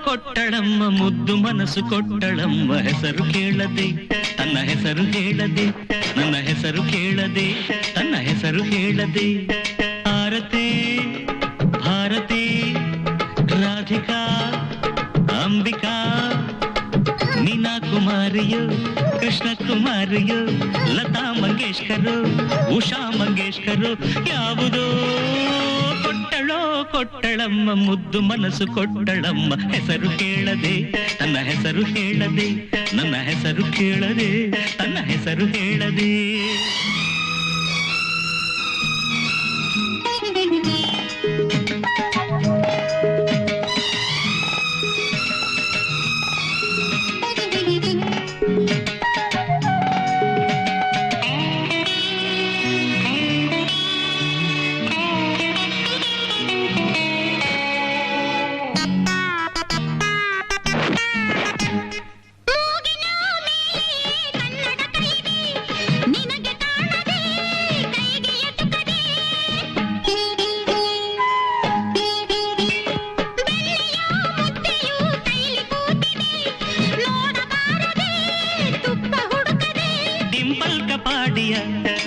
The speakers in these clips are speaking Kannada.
ಕೊಟ್ಟಳಮ್ಮ ಮುದ್ದು ಮನಸ್ಸು ಕೊಟ್ಟಳಮ್ಮ ಹೆಸರು ಕೇಳದೆ ತನ್ನ ಹೆಸರು ಹೇಳದೆ ನನ್ನ ಹೆಸರು ಕೇಳದೆ ತನ್ನ ಹೆಸರು ಹೇಳದೆ ಆರತಿ ಭಾರತಿ ರಾಧಿಕಾ ಅಂಬಿಕಾ ಮೀನಾ ಕುಮಾರಿಯು ಕೃಷ್ಣ ಕುಮಾರಿಯು ಲತಾ ಮಂಗೇಶ್ಕರು ಉಷಾ ಮಂಗೇಶ್ಕರು ಯಾವುದೋ ಕೊಟ್ಟಳಮ್ಮ ಮುದ್ದು ಮನಸ್ಸು ಕೊಟ್ಟಳಮ್ಮ ಹೆಸರು ಕೇಳದೆ ತನ್ನ ಹೆಸರು ಹೇಳದೆ ನನ್ನ ಹೆಸರು ಕೇಳದೆ ತನ್ನ ಹೆಸರು ಹೇಳದೆ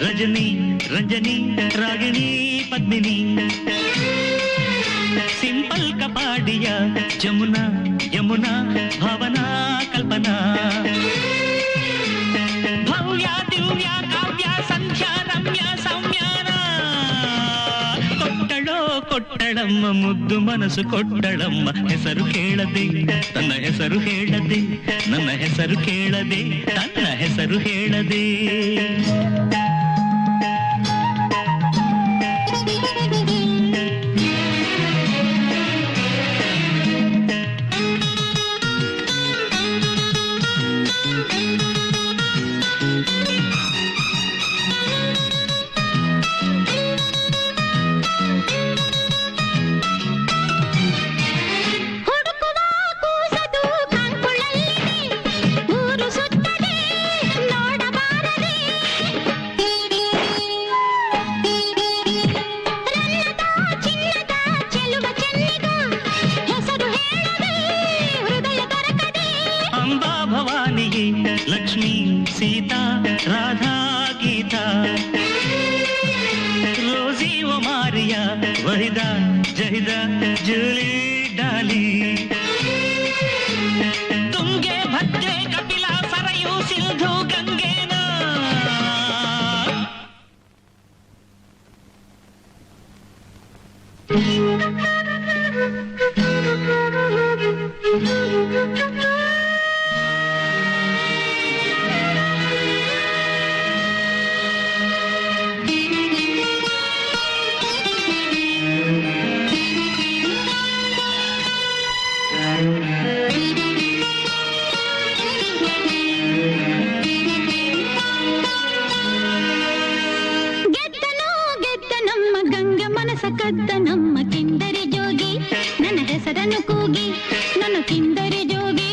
रजनी रंजनी रागिणी पद्मिनी सिंपल कपाडिया जमुना यमुना भावना कल्पना भव्य दिव्य काव्य संध्या रम्या सौम्याना ಕೊಟ್ಟಳಮ್ಮ ಮುದ್ದು ಮನಸ್ಸು ಕೊಟ್ಟಳಮ್ಮ ಹೆಸರು ಕೇಳದೆ ತನ್ನ ಹೆಸರು ಹೇಳದೆ ನನ್ನ ಹೆಸರು ಕೇಳದೆ ತನ್ನ ಹೆಸರು ಹೇಳದೆ लक्ष्मी सीता राधा गीता रोजी वो मारिया वहीदा जहिदा जूली डाली तुंगे भद्रे कपिला सरयू सिंधु गंगेना ಕದ್ದ ನಮ್ಮ ಕಿಂದರಿ ಜೋಗಿ ನನ್ನ ಹೆಸರನ್ನು ಕೂಗಿ ನನ್ನ ಕಿಂದರಿ ಜೋಗಿ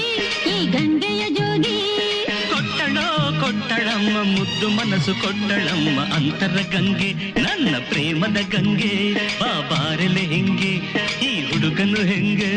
ಈ ಗಂಗೆಯ ಜೋಗಿ ಕೊಟ್ಟಳಮ್ಮ ಮುದ್ದು ಮನಸ್ಸು ಕೊಟ್ಟಳಮ್ಮ ಅಂತರ ಗಂಗೆ ನನ್ನ ಪ್ರೇಮದ ಗಂಗೆ ಬಾಬಾರೆಲೆ ಹೆಂಗೆ ಈ ಹುಡುಗನು ಹೆಂಗೆ